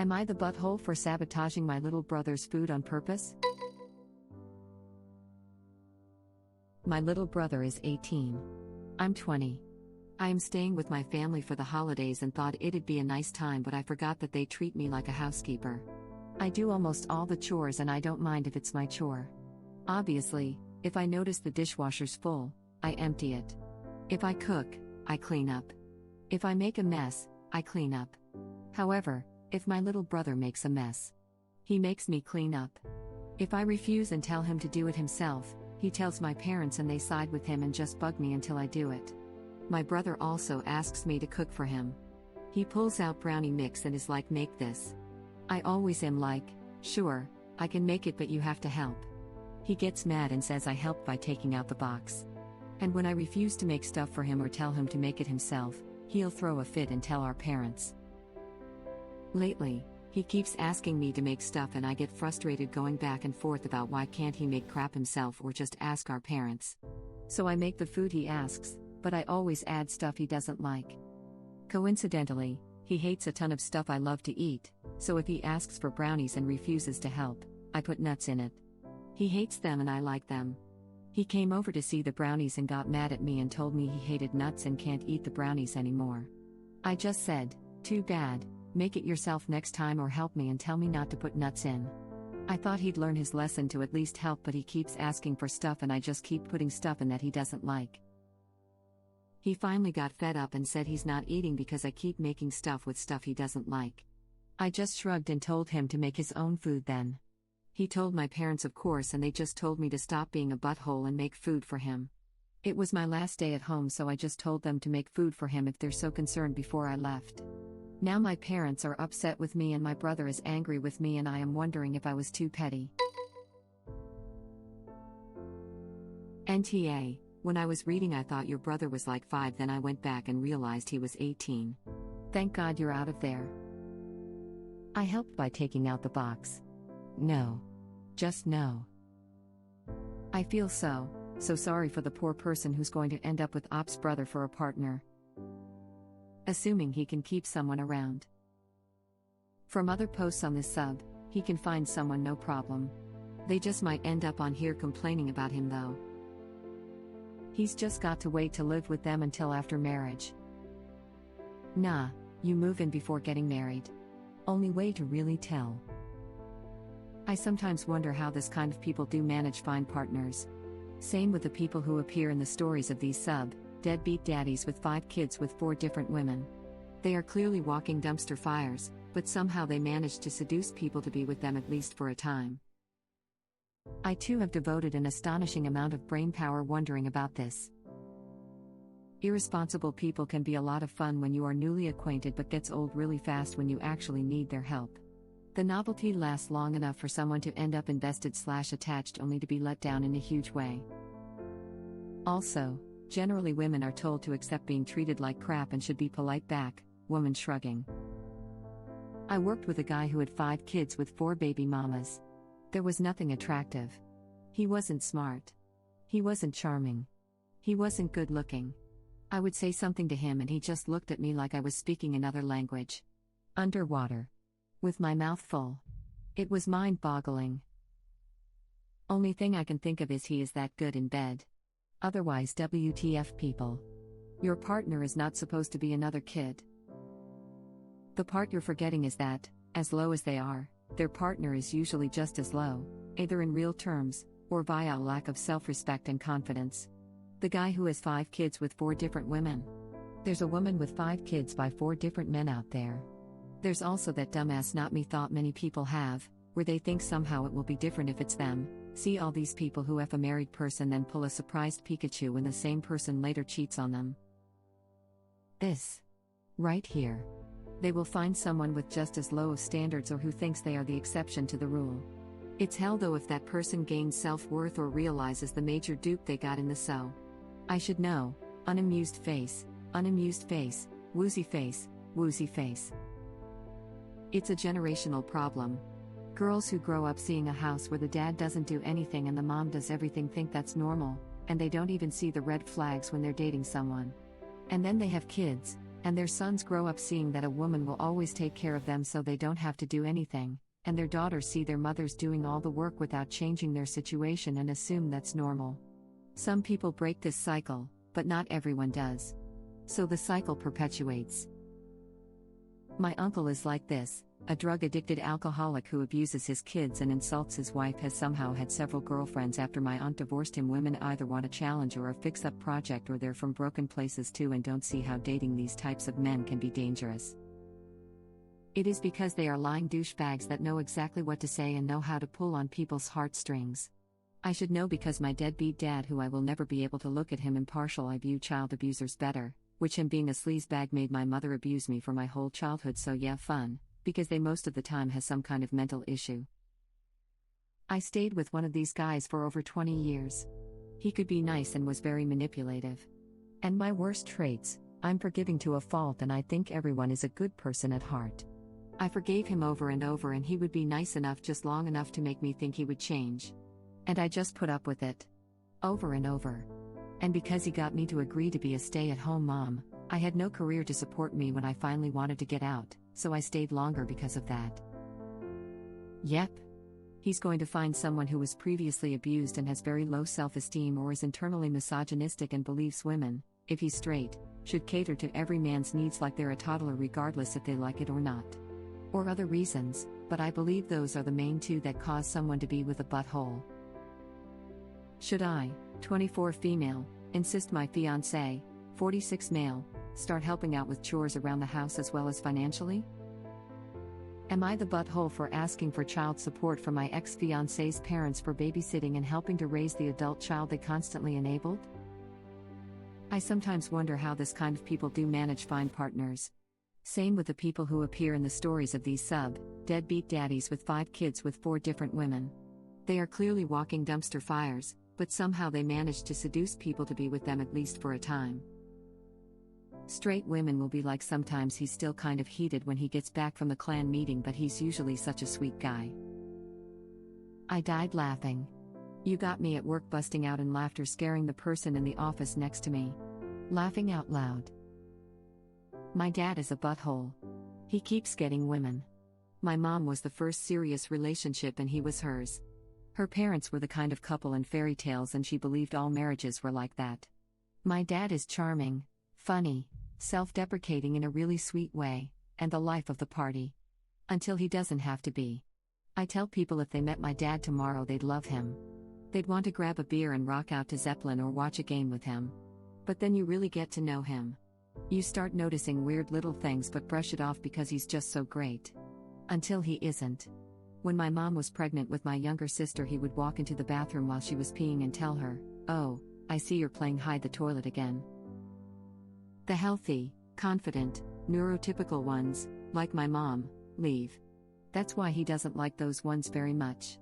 Am I the butthole for sabotaging my little brother's food on purpose? My little brother is 18. I'm 20. I am staying with my family for the holidays and thought it'd be a nice time, but I forgot that they treat me like a housekeeper. I do almost all the chores and I don't mind if it's my chore. Obviously, if I notice the dishwasher's full, I empty it. If I cook, I clean up. If I make a mess, I clean up. However, if my little brother makes a mess, he makes me clean up. If I refuse and tell him to do it himself, he tells my parents and they side with him and just bug me until I do it. My brother also asks me to cook for him. He pulls out brownie mix and is like, make this. I always am like, sure, I can make it but you have to help. He gets mad and says I helped by taking out the box. And when I refuse to make stuff for him or tell him to make it himself, he'll throw a fit and tell our parents. Lately, he keeps asking me to make stuff and I get frustrated going back and forth about why can't he make crap himself or just ask our parents. So I make the food he asks, but I always add stuff he doesn't like. Coincidentally, he hates a ton of stuff I love to eat, so if he asks for brownies and refuses to help, I put nuts in it. He hates them and I like them. He came over to see the brownies and got mad at me and told me he hated nuts and can't eat the brownies anymore. I just said, too bad, make it yourself next time or help me and tell me not to put nuts in. I thought he'd learn his lesson to at least help, but he keeps asking for stuff and I just keep putting stuff in that he doesn't like. He finally got fed up and said he's not eating because I keep making stuff with stuff he doesn't like. I just shrugged and told him to make his own food then. He told my parents, of course, and they just told me to stop being a butthole and make food for him. It was my last day at home, so I just told them to make food for him if they're so concerned before I left. Now my parents are upset with me and my brother is angry with me and I am wondering if I was too petty. NTA, when I was reading I thought your brother was like 5, then I went back and realized he was 18. Thank God you're out of there. I helped by taking out the box. No. Just no. I feel so sorry for the poor person who's going to end up with Op's brother for a partner. Assuming he can keep someone around. From other posts on this sub, he can find someone no problem. They just might end up on here complaining about him though. He's just got to wait to live with them until after marriage. Nah, you move in before getting married. Only way to really tell. I sometimes wonder how this kind of people do manage find partners. Same with the people who appear in the stories of these deadbeat daddies with 5 kids with 4 different women. They are clearly walking dumpster fires, but somehow they manage to seduce people to be with them at least for a time. I too have devoted an astonishing amount of brain power wondering about this. Irresponsible people can be a lot of fun when you are newly acquainted, but gets old really fast when you actually need their help. The novelty lasts long enough for someone to end up invested/attached only to be let down in a huge way. Also, generally women are told to accept being treated like crap and should be polite back, woman shrugging. I worked with a guy who had 5 kids with 4 baby mamas. There was nothing attractive. He wasn't smart. He wasn't charming. He wasn't good looking. I would say something to him and he just looked at me like I was speaking another language. Underwater. With my mouth full. It was mind-boggling. Only thing I can think of is he is that good in bed. Otherwise, WTF people. Your partner is not supposed to be another kid. The part you're forgetting is that, as low as they are, their partner is usually just as low, either in real terms, or via a lack of self-respect and confidence. The guy who has 5 kids with 4 different women. There's a woman with 5 kids by 4 different men out there. There's also that dumbass not me thought many people have, where they think somehow it will be different if it's them. See all these people who F a married person then pull a surprised Pikachu when the same person later cheats on them. This. Right here. They will find someone with just as low of standards or who thinks they are the exception to the rule. It's hell though if that person gains self-worth or realizes the major dupe they got in the so. I should know. Unamused face, woozy face, woozy face. It's a generational problem. Girls who grow up seeing a house where the dad doesn't do anything and the mom does everything think that's normal, and they don't even see the red flags when they're dating someone. And then they have kids, And their sons grow up seeing that a woman will always take care of them so they don't have to do anything, and their daughters see their mothers doing all the work without changing their situation and assume that's normal. Some people break this cycle, but not everyone does. So the cycle perpetuates. My uncle is like this. A drug-addicted alcoholic who abuses his kids and insults his wife has somehow had several girlfriends after my aunt divorced him. Women either want a challenge or a fix-up project, or they're from broken places too and don't see how dating these types of men can be dangerous. It is because they are lying douchebags that know exactly what to say and know how to pull on people's heartstrings. I should know because my deadbeat dad, who I will never be able to look at him impartial, I view child abusers better, which him being a sleazebag made my mother abuse me for my whole childhood, so yeah, fun. Because they most of the time has some kind of mental issue. I stayed with one of these guys for over 20 years. He could be nice and was very manipulative. And my worst traits, I'm forgiving to a fault and I think everyone is a good person at heart. I forgave him over and over and he would be nice enough just long enough to make me think he would change. And I just put up with it. Over and over. And because he got me to agree to be a stay-at-home mom, I had no career to support me when I finally wanted to get out. So I stayed longer because of that. Yep. He's going to find someone who was previously abused and has very low self-esteem or is internally misogynistic and believes women, if he's straight, should cater to every man's needs like they're a toddler regardless if they like it or not. Or other reasons, but I believe those are the main two that cause someone to be with a butthole. Should I, 24 female, insist my fiancé, 46 male, start helping out with chores around the house as well as financially? Am I the butthole for asking for child support from my ex-fiancé's parents for babysitting and helping to raise the adult child they constantly enabled? I sometimes wonder how this kind of people do manage find partners. Same with the people who appear in the stories of these deadbeat daddies with 5 kids with 4 different women. They are clearly walking dumpster fires, but somehow they manage to seduce people to be with them at least for a time. Straight women will be like, sometimes he's still kind of heated when he gets back from the clan meeting, but he's usually such a sweet guy. I died laughing. You got me at work busting out in laughter, scaring the person in the office next to me. Laughing out loud. My dad is a butthole. He keeps getting women. My mom was the first serious relationship and he was hers. Her parents were the kind of couple in fairy tales and she believed all marriages were like that. My dad is charming, funny, self-deprecating in a really sweet way, and the life of the party. Until he doesn't have to be. I tell people if they met my dad tomorrow they'd love him. They'd want to grab a beer and rock out to Zeppelin or watch a game with him. But then you really get to know him. You start noticing weird little things but brush it off because he's just so great. Until he isn't. When my mom was pregnant with my younger sister, he would walk into the bathroom while she was peeing and tell her, "Oh, I see you're playing hide the toilet again." The healthy, confident, neurotypical ones, like my mom, leave. That's why he doesn't like those ones very much.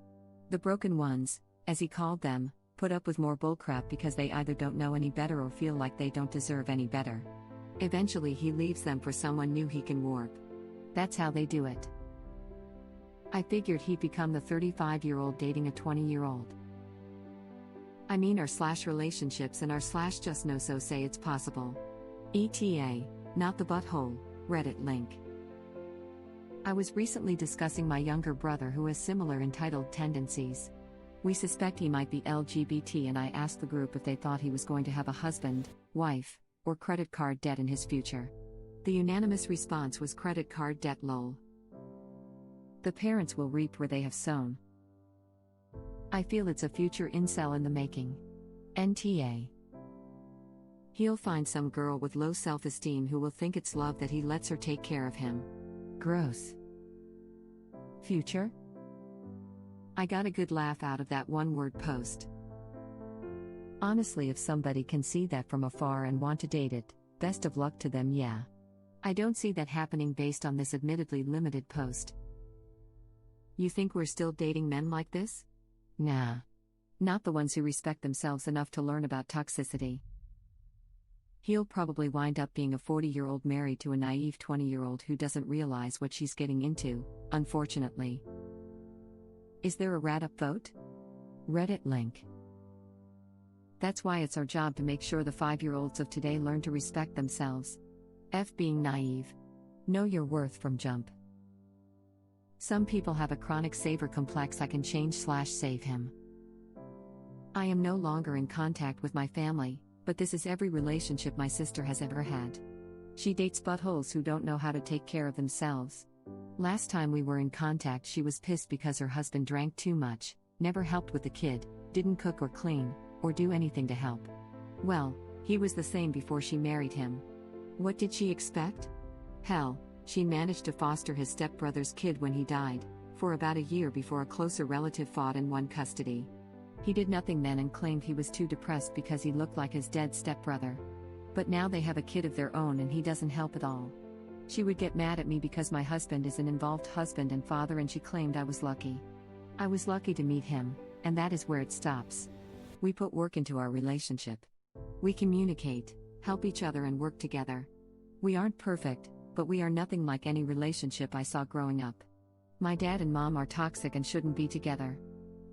The broken ones, as he called them, put up with more bullcrap because they either don't know any better or feel like they don't deserve any better. Eventually he leaves them for someone new he can warp. That's how they do it. I figured he'd become the 35-year-old dating a 20-year-old. I mean, r/relationships and r/just no so say it's possible. ETA, not the butthole, Reddit link. I was recently discussing my younger brother who has similar entitled tendencies. We suspect he might be LGBT and I asked the group if they thought he was going to have a husband, wife, or credit card debt in his future. The unanimous response was credit card debt lol. The parents will reap where they have sown. I feel it's a future incel in the making. NTA. He'll find some girl with low self-esteem who will think it's love that he lets her take care of him. Gross. Future? I got a good laugh out of that one-word post. Honestly, if somebody can see that from afar and want to date it, best of luck to them, yeah. I don't see that happening based on this admittedly limited post. You think we're still dating men like this? Nah. Not the ones who respect themselves enough to learn about toxicity. He'll probably wind up being a 40-year-old married to a naive 20-year-old who doesn't realize what she's getting into, unfortunately. Is there a rat upvote? Reddit link. That's why it's our job to make sure the 5-year-olds of today learn to respect themselves. F. Being naive. Know your worth from jump. Some people have a chronic saver complex. I can change/save him. I am no longer in contact with my family, but this is every relationship my sister has ever had. She dates buttholes who don't know how to take care of themselves. Last time we were in contact, she was pissed because her husband drank too much, never helped with the kid, didn't cook or clean, or do anything to help. Well, he was the same before she married him. What did she expect? Hell, she managed to foster his stepbrother's kid when he died, for about a year before a closer relative fought and won custody. He did nothing then and claimed he was too depressed because he looked like his dead stepbrother. But now they have a kid of their own and he doesn't help at all. She would get mad at me because my husband is an involved husband and father, and she claimed I was lucky. I was lucky to meet him, and that is where it stops. We put work into our relationship. We communicate, help each other and work together. We aren't perfect, but we are nothing like any relationship I saw growing up. My dad and mom are toxic and shouldn't be together.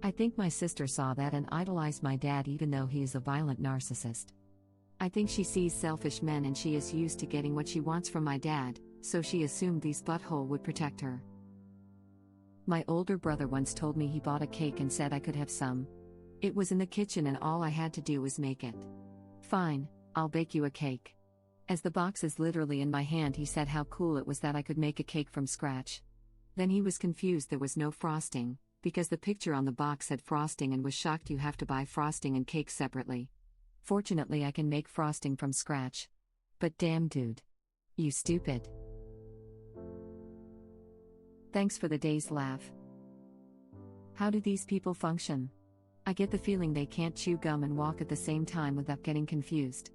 I think my sister saw that and idolized my dad even though he is a violent narcissist. I think she sees selfish men and she is used to getting what she wants from my dad, so she assumed these butthole would protect her. My older brother once told me he bought a cake and said I could have some. It was in the kitchen and all I had to do was make it. Fine, I'll bake you a cake. As the box is literally in my hand, he said how cool it was that I could make a cake from scratch. Then he was confused there was no frosting, because the picture on the box said frosting, and was shocked you have to buy frosting and cake separately. Fortunately, I can make frosting from scratch. But damn dude. You stupid. Thanks for the day's laugh. How do these people function? I get the feeling they can't chew gum and walk at the same time without getting confused.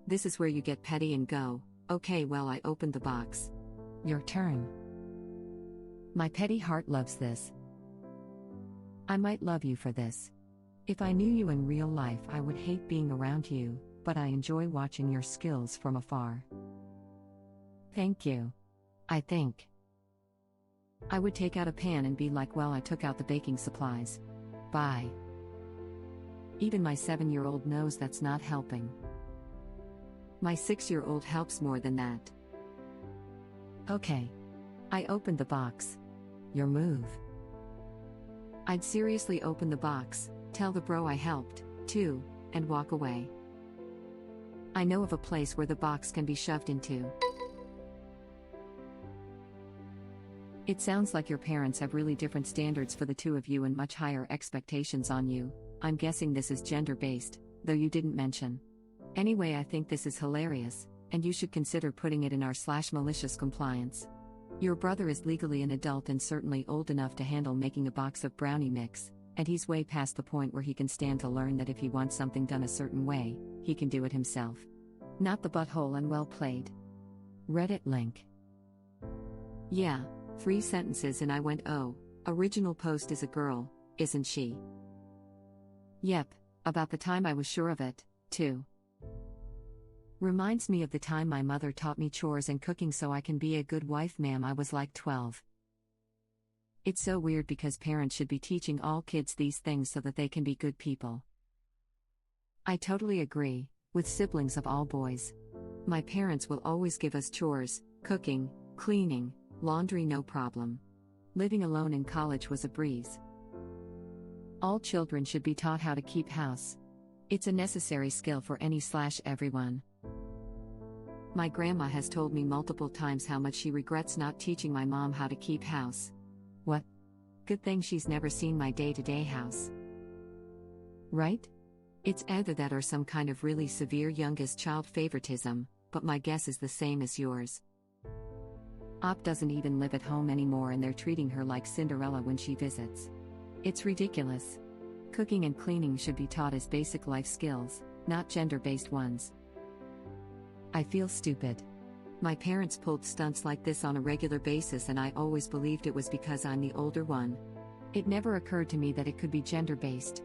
This is where you get petty and go, okay, well, I opened the box. Your turn. My petty heart loves this. I might love you for this. If I knew you in real life, I would hate being around you, but I enjoy watching your skills from afar. Thank you. I think I would take out a pan and be like, well, I took out the baking supplies. Bye. Even my 7-year-old knows that's not helping. My 6-year-old helps more than that. Okay. I opened the box. Your move. I'd seriously open the box, tell the bro I helped, too, and walk away. I know of a place where the box can be shoved into. It sounds like your parents have really different standards for the two of you and much higher expectations on you. I'm guessing this is gender-based, though you didn't mention. Anyway, I think this is hilarious, and you should consider putting it in r/malicious compliance. Your brother is legally an adult and certainly old enough to handle making a box of brownie mix, and he's way past the point where he can stand to learn that if he wants something done a certain way, he can do it himself. Not the butthole, and well played. Reddit link. Yeah, 3 sentences and I went, oh, original post is a girl, isn't she? Yep, about the time I was sure of it, too. Reminds me of the time my mother taught me chores and cooking so I can be a good wife, ma'am. I was like 12. It's so weird because parents should be teaching all kids these things so that they can be good people. I totally agree, with siblings of all boys. My parents will always give us chores, cooking, cleaning, laundry, no problem. Living alone in college was a breeze. All children should be taught how to keep house. It's a necessary skill for any/everyone. My grandma has told me multiple times how much she regrets not teaching my mom how to keep house. What? Good thing she's never seen my day-to-day house. Right? It's either that or some kind of really severe youngest child favoritism, but my guess is the same as yours. Op doesn't even live at home anymore and they're treating her like Cinderella when she visits. It's ridiculous. Cooking and cleaning should be taught as basic life skills, not gender-based ones. I feel stupid. My parents pulled stunts like this on a regular basis and I always believed it was because I'm the older one. It never occurred to me that it could be gender-based.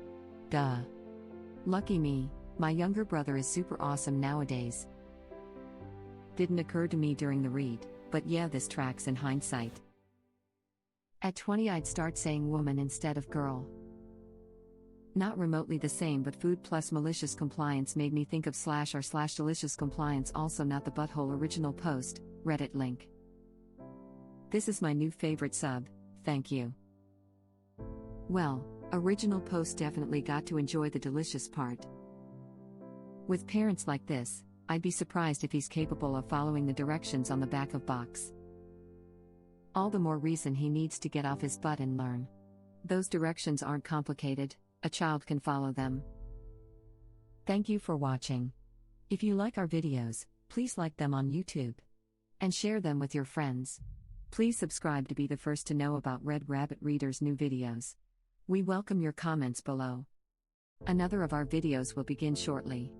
Duh. Lucky me, my younger brother is super awesome nowadays. Didn't occur to me during the read, but yeah, this tracks in hindsight. At 20 I'd start saying woman instead of girl. Not remotely the same, but food plus malicious compliance made me think of /r/delicious compliance, also not the butthole original post, Reddit link. This is my new favorite sub, thank you. Well, original post definitely got to enjoy the delicious part. With parents like this, I'd be surprised if he's capable of following the directions on the back of box. All the more reason he needs to get off his butt and learn. Those directions aren't complicated, a child can follow them. Thank you for watching. If you like our videos, please like them on YouTube. And share them with your friends. Please subscribe to be the first to know about Red Rabbit Reader's new videos. We welcome your comments below. Another of our videos will begin shortly.